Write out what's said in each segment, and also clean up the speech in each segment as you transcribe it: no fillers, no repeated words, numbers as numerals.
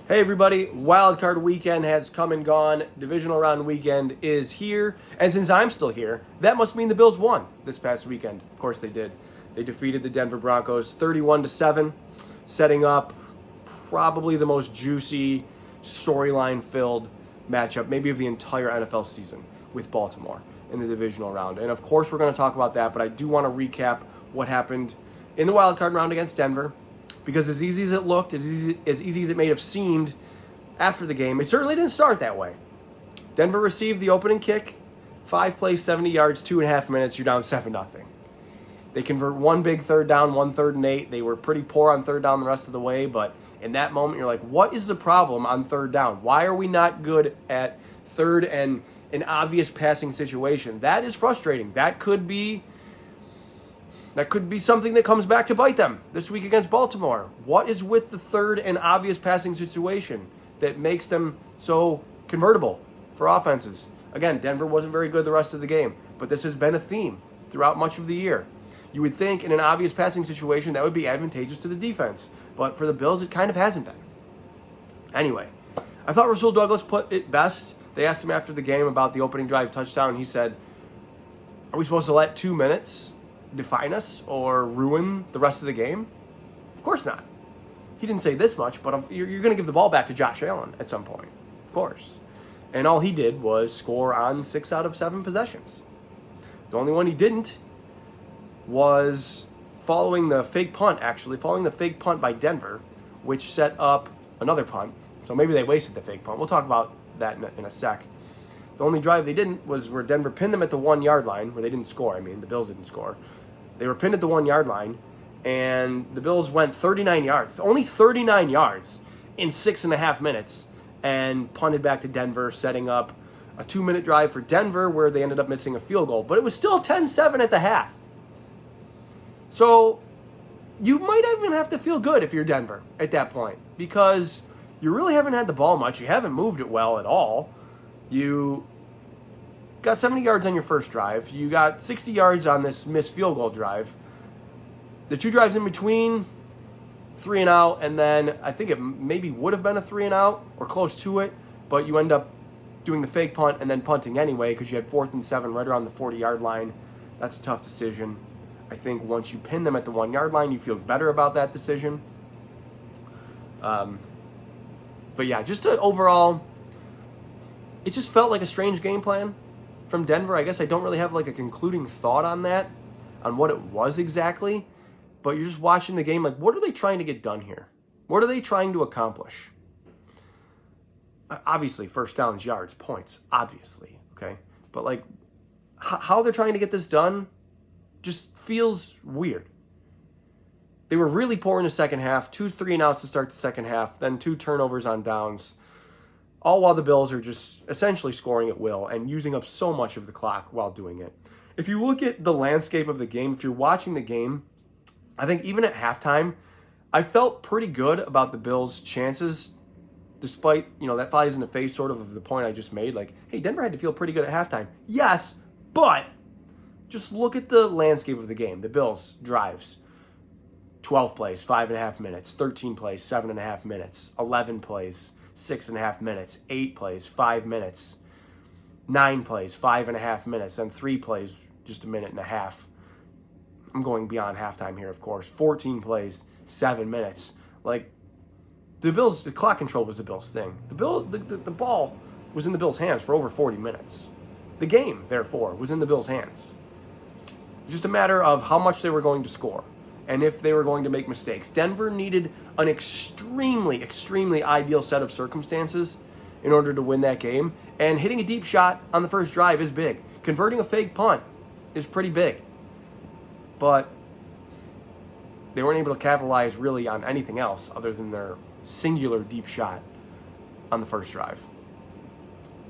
Hey everybody, Wildcard Weekend has come and gone. Divisional Round Weekend is here. And since I'm still here, that must mean the Bills won this past weekend. Of course they did. They defeated the Denver Broncos 31-7, setting up probably the most juicy, storyline-filled matchup, maybe of the entire NFL season, with Baltimore in the divisional round. And of course we're going to talk about that, but I do want to recap what happened in the wildcard round against Denver. Because as easy as it looked, as easy as it may have seemed after the game, it certainly didn't start that way. Denver received the opening kick, 5 plays, 70 yards, 2.5 minutes, you're down 7-0. They convert one big third down, 1 3rd and 8. They were pretty poor on third down the rest of the way, but in that moment, you're like, what is the problem on third down? Why are we not good at third and an obvious passing situation? That is frustrating. That could be something that comes back to bite them this week against Baltimore. What is with the third and obvious passing situation that makes them so convertible for offenses? Again, Denver wasn't very good the rest of the game, but this has been a theme throughout much of the year. You would think in an obvious passing situation that would be advantageous to the defense, but for the Bills, it kind of hasn't been. Anyway, I thought Rasul Douglas put it best. They asked him after the game about the opening drive touchdown, and he said, are we supposed to let 2 minutes define us or ruin the rest of the game? Of course not. He didn't say this much, but you're going to give the ball back to Josh Allen at some point. Of course. And all he did was score on 6 out of 7 possessions. The only one he didn't was following the fake punt by Denver, which set up another punt. So maybe they wasted the fake punt. We'll talk about that in a sec. The only drive they didn't was where Denver pinned them at the 1-yard line, where they didn't score. The Bills didn't score. They were pinned at the 1-yard line, and the Bills went 39 yards. Only 39 yards in 6.5 minutes, and punted back to Denver, setting up a 2-minute drive for Denver where they ended up missing a field goal. But it was still 10-7 at the half. So you might even have to feel good if you're Denver at that point, because you really haven't had the ball much. You haven't moved it well at all. You got 70 yards on your first drive. You got 60 yards on this missed field goal drive. The 2 drives in between, 3 and out, and then I think it maybe would have been a 3 and out or close to it, but you end up doing the fake punt and then punting anyway because you had 4th and 7 right around the 40-yard line. That's a tough decision. I think once you pin them at the 1-yard line, you feel better about that decision. But yeah, just overall, it just felt like a strange game plan from Denver. I guess I don't really have like a concluding thought on that, on what it was exactly. But you're just watching the game like, what are they trying to get done here? What are they trying to accomplish? Obviously, first downs, yards, points, obviously, okay? But like, how they're trying to get this done just feels weird. They were really poor in the second half, 2 3 and outs to start the second half, then 2 turnovers on downs, all while the Bills are just essentially scoring at will and using up so much of the clock while doing it. If you look at the landscape of the game, if you're watching the game, I think even at halftime, I felt pretty good about the Bills' chances, despite, that flies in the face sort of the point I just made. Like, hey, Denver had to feel pretty good at halftime. Yes, but just look at the landscape of the game. The Bills' drives. 12 plays, 5.5 minutes. 13 plays, 7.5 minutes. 11 plays, 6.5 minutes. 8 plays, 5 minutes. 9 plays, 5.5 minutes. And 3 plays, just 1.5 minutes. I'm going beyond halftime here, of course. 14 plays, 7 minutes. Like, the clock control was the Bills' thing. The ball was in the Bills' hands for over 40 minutes. The game, therefore, was in the Bills' hands. Just a matter of how much they were going to score and if they were going to make mistakes. Denver needed an extremely, extremely ideal set of circumstances in order to win that game. And hitting a deep shot on the first drive is big. Converting a fake punt is pretty big. But they weren't able to capitalize really on anything else other than their singular deep shot on the first drive.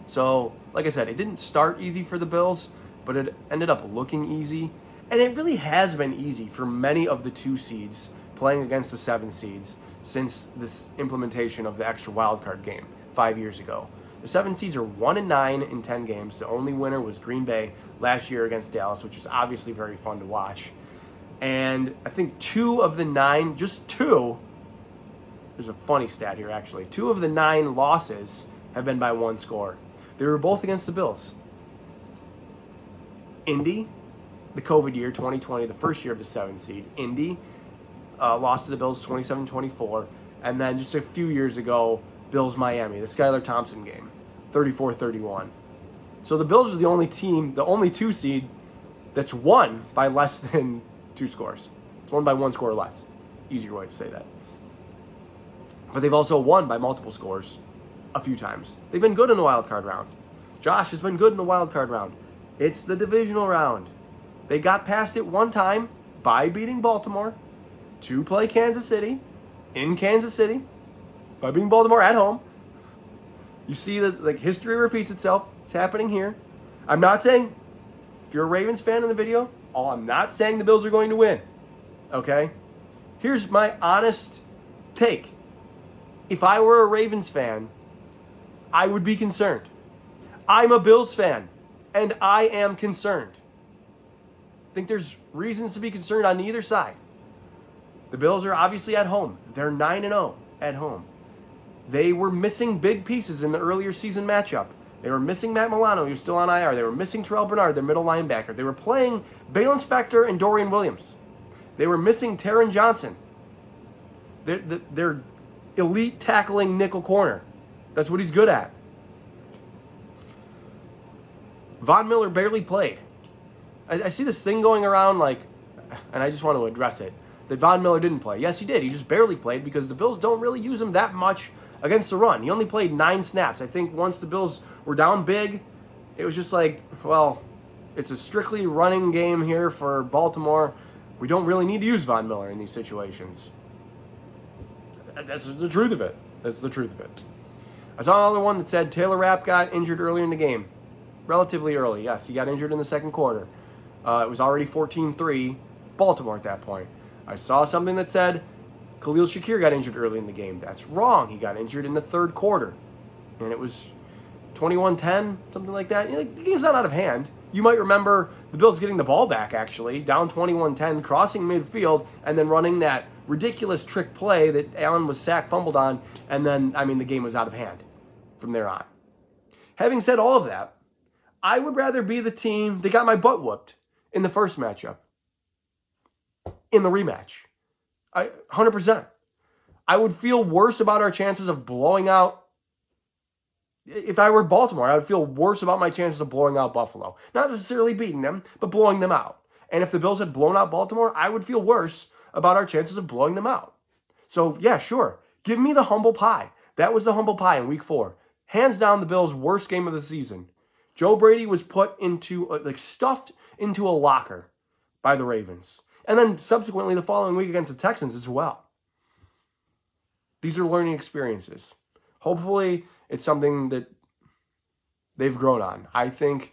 So, like I said, it didn't start easy for the Bills, but it ended up looking easy. And it really has been easy for many of the 2 seeds playing against the 7 seeds since this implementation of the extra wildcard game 5 years ago. The 7 seeds are 1-9 in 10 games. The only winner was Green Bay last year against Dallas, which is obviously very fun to watch. And I think 2 of the 9, just 2, There's a funny stat here, actually. 2 of the 9 losses have been by 1 score. They were both against the Bills. Indy, the COVID year, 2020, the first year of the 7th seed. Indy lost to the Bills 27-24. And then just a few years ago, Bills-Miami, the Skylar Thompson game, 34-31. So the Bills are the only team, the only 2 seed that's won by less than 2 scores. It's won by 1 score or less. Easier way to say that. But they've also won by multiple scores a few times. They've been good in the wild card round. Josh has been good in the wild card round. It's the divisional round. They got past it 1 time by beating Baltimore to play Kansas City in Kansas City by beating Baltimore at home. You see that like history repeats itself. It's happening here. I'm not saying, if you're a Ravens fan in the video, I'm not saying the Bills are going to win. Okay? Here's my honest take. If I were a Ravens fan, I would be concerned. I'm a Bills fan, and I am concerned. I think there's reasons to be concerned on either side. The Bills are obviously at home. They're 9-0 at home. They were missing big pieces in the earlier season matchup. They were missing Matt Milano, he was still on IR. They were missing Terrell Bernard, their middle linebacker. They were playing Balen Spector and Dorian Williams. They were missing Taron Johnson. They're elite tackling nickel corner. That's what he's good at. Von Miller barely played. I see this thing going around and I just want to address it, that Von Miller didn't play. Yes, he did. He just barely played because the Bills don't really use him that much against the run. He only played 9 snaps. I think once the Bills were down big, it was just like, well, it's a strictly running game here for Baltimore. We don't really need to use Von Miller in these situations. That's the truth of it. That's the truth of it. I saw another one that said Taylor Rapp got injured earlier in the game. Relatively early, yes. He got injured in the second quarter. It was already 14-3 Baltimore at that point. I saw something that said Khalil Shakir got injured early in the game. That's wrong. He got injured in the third quarter. And it was 21-10, something like that. The game's not out of hand. You might remember the Bills getting the ball back, actually, down 21-10, crossing midfield, and then running that ridiculous trick play that Allen was fumbled on, and then, the game was out of hand from there on. Having said all of that, I would rather be the team that got my butt whooped in the first matchup, in the rematch. 100%. I would feel worse about our chances of blowing out. If I were Baltimore, I would feel worse about my chances of blowing out Buffalo. Not necessarily beating them, but blowing them out. And if the Bills had blown out Baltimore, I would feel worse about our chances of blowing them out. So, yeah, sure. Give me the humble pie. That was the humble pie in week 4. Hands down the Bills' worst game of the season. Joe Brady was put into, stuffed into a locker by the Ravens. And then subsequently the following week against the Texans as well. These are learning experiences. Hopefully it's something that they've grown on. I think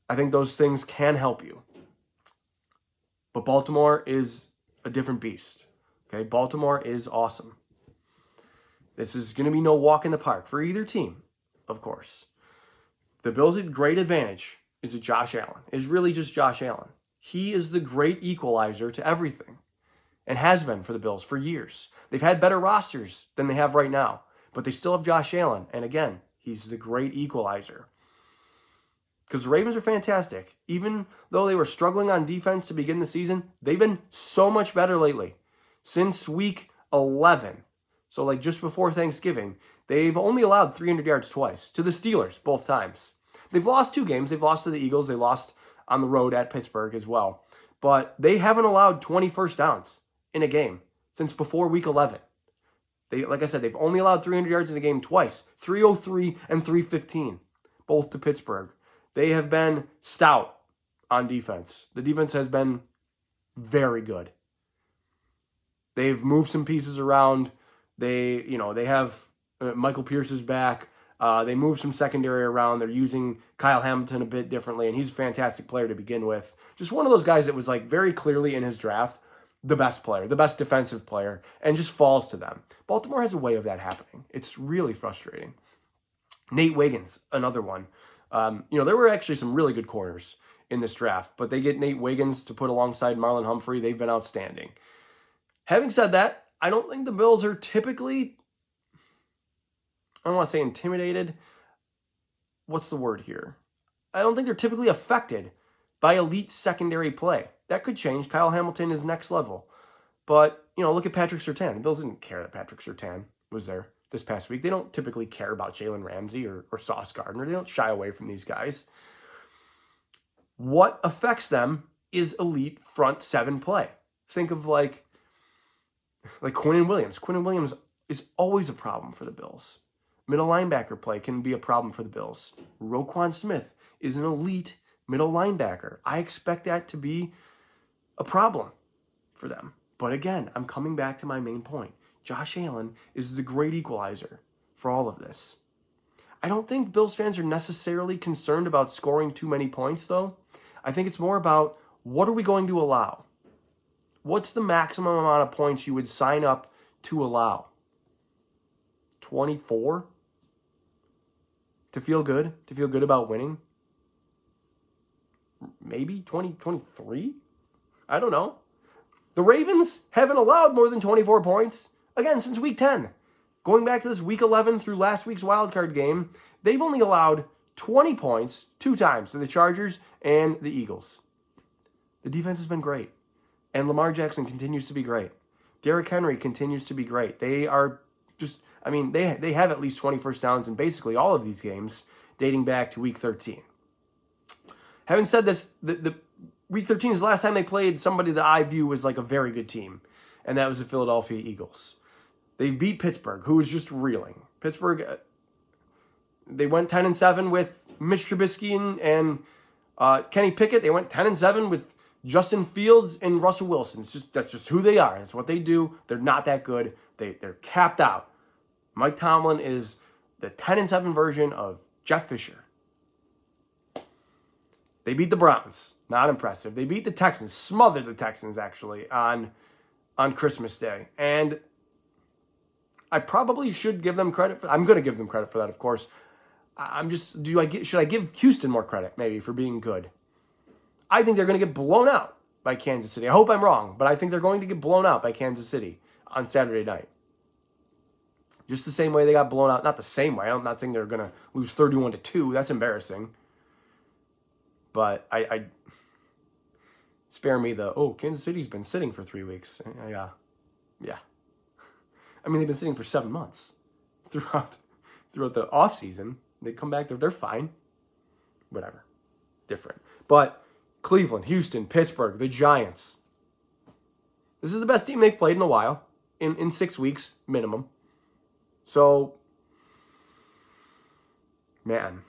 those things can help you. But Baltimore is a different beast. Okay, Baltimore is awesome. This is going to be no walk in the park for either team, of course. The Bills' great advantage is that Josh Allen. Is really just Josh Allen. He is the great equalizer to everything and has been for the Bills for years. They've had better rosters than they have right now, but they still have Josh Allen. And again, he's the great equalizer. Because the Ravens are fantastic. Even though they were struggling on defense to begin the season, they've been so much better lately. Since week 11, so just before Thanksgiving, they've only allowed 300 yards twice to the Steelers, both times. They've lost 2 games. They've lost to the Eagles. They lost on the road at Pittsburgh as well. But they haven't allowed 20 first downs in a game since before week 11. Like I said, they've only allowed 300 yards in a game twice, 303 and 315, both to Pittsburgh. They have been stout on defense. The defense has been very good. They've moved some pieces around. They have Michael Pierce is back. They moved some secondary around. They're using Kyle Hamilton a bit differently, and he's a fantastic player to begin with. Just one of those guys that was very clearly in his draft, the best player, the best defensive player, and just falls to them. Baltimore has a way of that happening. It's really frustrating. Nate Wiggins, another one. There were actually some really good corners in this draft, but they get Nate Wiggins to put alongside Marlon Humphrey. They've been outstanding. Having said that, I don't think the Bills are typically, I don't want to say intimidated. What's the word here? I don't think they're typically affected by elite secondary play. That could change. Kyle Hamilton is next level. But, look at Patrick Surtain. The Bills didn't care that Patrick Surtain was there this past week. They don't typically care about Jalen Ramsey or Sauce Gardner. They don't shy away from these guys. What affects them is elite front seven play. Think of like Quinnen Williams. Quinnen Williams is always a problem for the Bills. Middle linebacker play can be a problem for the Bills. Roquan Smith is an elite middle linebacker. I expect that to be a problem for them. But again, I'm coming back to my main point. Josh Allen is the great equalizer for all of this. I don't think Bills fans are necessarily concerned about scoring too many points, though. I think it's more about what are we going to allow? What's the maximum amount of points you would sign up to allow? 24? To feel good? To feel good about winning? Maybe 23? I don't know. The Ravens haven't allowed more than 24 points, again, since week 10. Going back to this week 11 through last week's wildcard game, they've only allowed 20 points 2 times to the Chargers and the Eagles. The defense has been great. And Lamar Jackson continues to be great. Derrick Henry continues to be great. They are just, they have at least 20 first downs in basically all of these games dating back to week 13. Having said this, the week 13 is the last time they played somebody that I view as like a very good team, and that was the Philadelphia Eagles. They beat Pittsburgh, who was just reeling. Pittsburgh, they went 10-7 with Mitch Trubisky and Kenny Pickett. They went 10-7 with Justin Fields and Russell Wilson. That's just who they are. That's what they do. They're not that good. They're capped out. Mike Tomlin is the 10-7 version of Jeff Fisher. They beat the Browns. Not impressive. They beat the Texans. Smothered the Texans, actually, on Christmas Day. And I probably should give them credit for that. I'm going to give them credit for that, of course. Should I give Houston more credit, maybe, for being good? I think they're going to get blown out by Kansas City. I hope I'm wrong, but I think they're going to get blown out by Kansas City on Saturday night. Just the same way they got blown out. Not the same way. I'm not saying they're going to lose 31-2. That's embarrassing. But I spare me Kansas City's been sitting for 3 weeks. Yeah. They've been sitting for 7 months throughout the offseason. They come back, they're fine. Whatever. Different. But Cleveland, Houston, Pittsburgh, the Giants. This is the best team they've played in a while. In 6 weeks, minimum. So, man,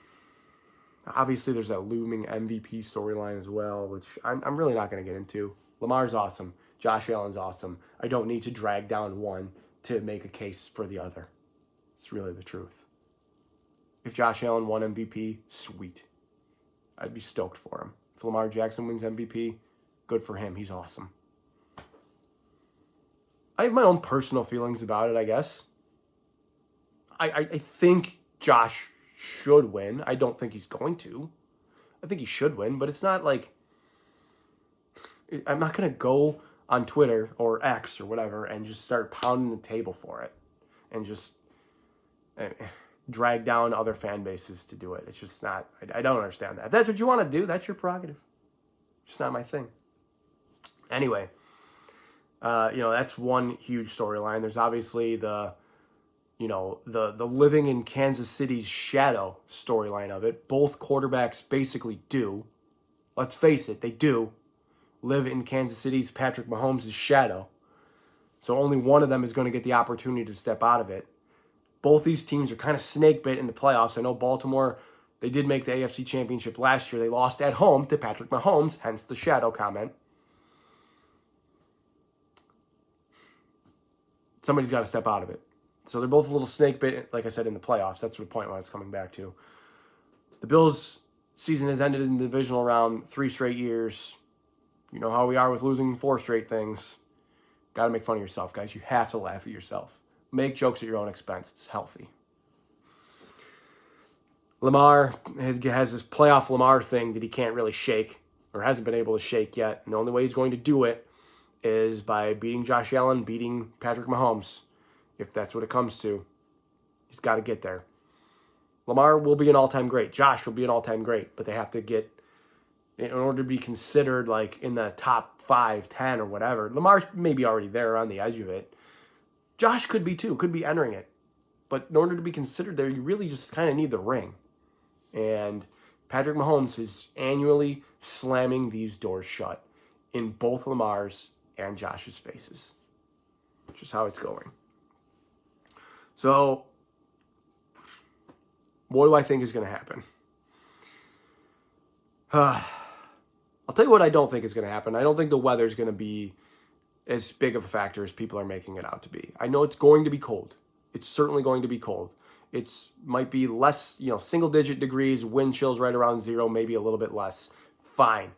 obviously there's that looming MVP storyline as well, which I'm really not going to get into. Lamar's awesome. Josh Allen's awesome. I don't need to drag down one to make a case for the other. It's really the truth. If Josh Allen won MVP, sweet. I'd be stoked for him. If Lamar Jackson wins MVP, good for him. He's awesome. I have my own personal feelings about it, I guess. I think Josh should win. I don't think he's going to. I think he should win, but it's not like... I'm not going to go on Twitter or X or whatever and just start pounding the table for it and just drag down other fan bases to do it. It's just not... I don't understand that. If that's what you want to do, that's your prerogative. It's just not my thing. Anyway, that's one huge storyline. There's obviously the living in Kansas City's shadow storyline of it. Both quarterbacks basically do. Let's face it, they do live in Kansas City's Patrick Mahomes' shadow. So only one of them is going to get the opportunity to step out of it. Both these teams are kind of snake bit in the playoffs. I know Baltimore, they did make the AFC Championship last year. They lost at home to Patrick Mahomes, hence the shadow comment. Somebody's got to step out of it. So they're both a little snake bit, like I said, in the playoffs. That's the point I was coming back to. The Bills' season has ended in the divisional round 3 straight years. You know how we are with losing 4 straight things. Got to make fun of yourself, guys. You have to laugh at yourself. Make jokes at your own expense. It's healthy. Lamar has this playoff Lamar thing that he can't really shake or hasn't been able to shake yet. And the only way he's going to do it is by beating Josh Allen, beating Patrick Mahomes. If that's what it comes to, he's got to get there. Lamar will be an all-time great. Josh will be an all-time great, but they have to get, in order to be considered like in the top 5, 10 or whatever. Lamar's maybe already there on the edge of it. Josh could be too, could be entering it. But in order to be considered there, you really just kind of need the ring. And Patrick Mahomes is annually slamming these doors shut in both Lamar's and Josh's faces. Which is how it's going. So, what do I think is going to happen? I'll tell you what I don't think is going to happen. I don't think the weather is going to be as big of a factor as people are making it out to be. I know it's going to be cold. It's certainly going to be cold. It might be less, single-digit degrees, wind chills right around 0, maybe a little bit less. Fine.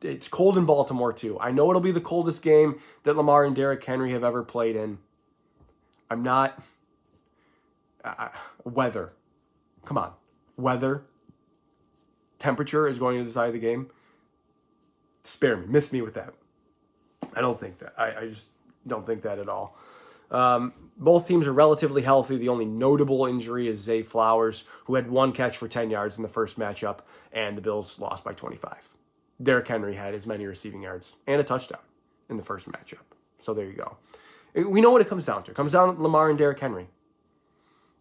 It's cold in Baltimore, too. I know it'll be the coldest game that Lamar and Derrick Henry have ever played in. I'm not... weather. Come on. Weather. Temperature is going to decide the game. Spare me. Miss me with that. I don't think that. I just don't think that at all. Both teams are relatively healthy. The only notable injury is Zay Flowers, who had 1 catch for 10 yards in the first matchup, and the Bills lost by 25. Derrick Henry had as many receiving yards and a touchdown in the first matchup. So there you go. We know what it comes down to. It comes down to Lamar and Derrick Henry.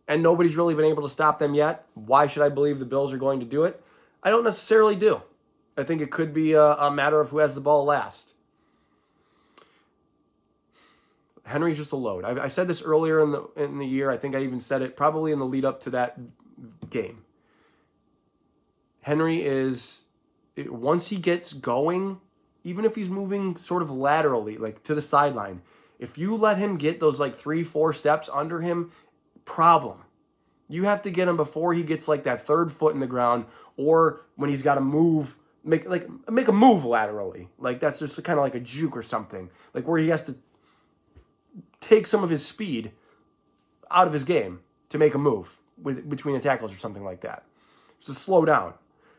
And nobody's really been able to stop them yet. Why should I believe the Bills are going to do it? I don't necessarily do. I think it could be a matter of who has the ball last. Henry's just a load. I said this earlier in the year. I think I even said it probably in the lead up to that game. Henry is, once he gets going, even if he's moving sort of laterally, like to the sideline, if you let him get those like 3-4 steps under him, problem. You have to get him before he gets like that 3rd foot in the ground, or when he's got to move, make a move laterally. Like that's just kind of like a juke or something. Like where he has to take some of his speed out of his game to make a move between the tackles or something like that. So slow down.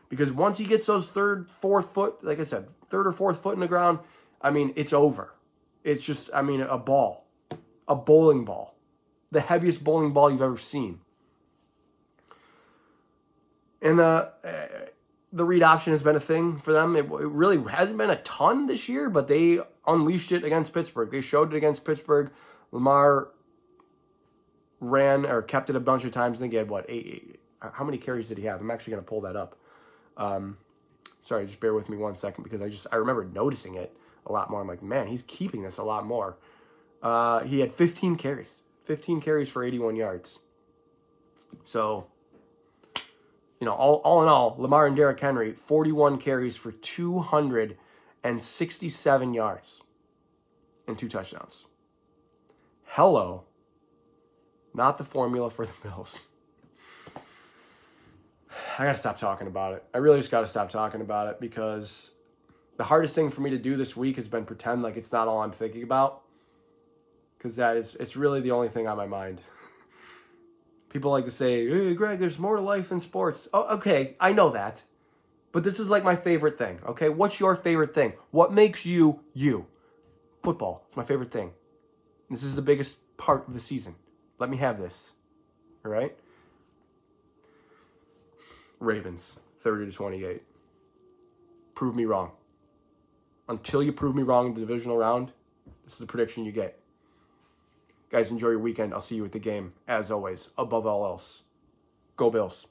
Because once he gets those 3rd, 4th foot, like I said, 3rd or 4th foot in the ground, it's over. It's just, a ball. A bowling ball. The heaviest bowling ball you've ever seen. And the read option has been a thing for them. It really hasn't been a ton this year, but they unleashed it against Pittsburgh. They showed it against Pittsburgh. Lamar ran or kept it a bunch of times. I think he had, 8? How many carries did he have? I'm actually going to pull that up. Sorry, just bear with me 1 second because I remember noticing it a lot more. I'm like, man, he's keeping this a lot more. He had 15 carries. 15 carries for 81 yards. So, all in all, Lamar and Derrick Henry, 41 carries for 267 yards and 2 touchdowns. Hello. Not the formula for the Bills. I got to stop talking about it. I really just got to stop talking about it because the hardest thing for me to do this week has been pretend like it's not all I'm thinking about. Because it's really the only thing on my mind. People like to say, hey, Greg, there's more to life than sports. Oh, okay, I know that. But this is like my favorite thing, okay? What's your favorite thing? What makes you, you? Football. It's my favorite thing. This is the biggest part of the season. Let me have this. All right? Ravens, 30-28. Prove me wrong. Until you prove me wrong in the divisional round, this is the prediction you get. Guys, enjoy your weekend. I'll see you at the game. As always, above all else, go Bills.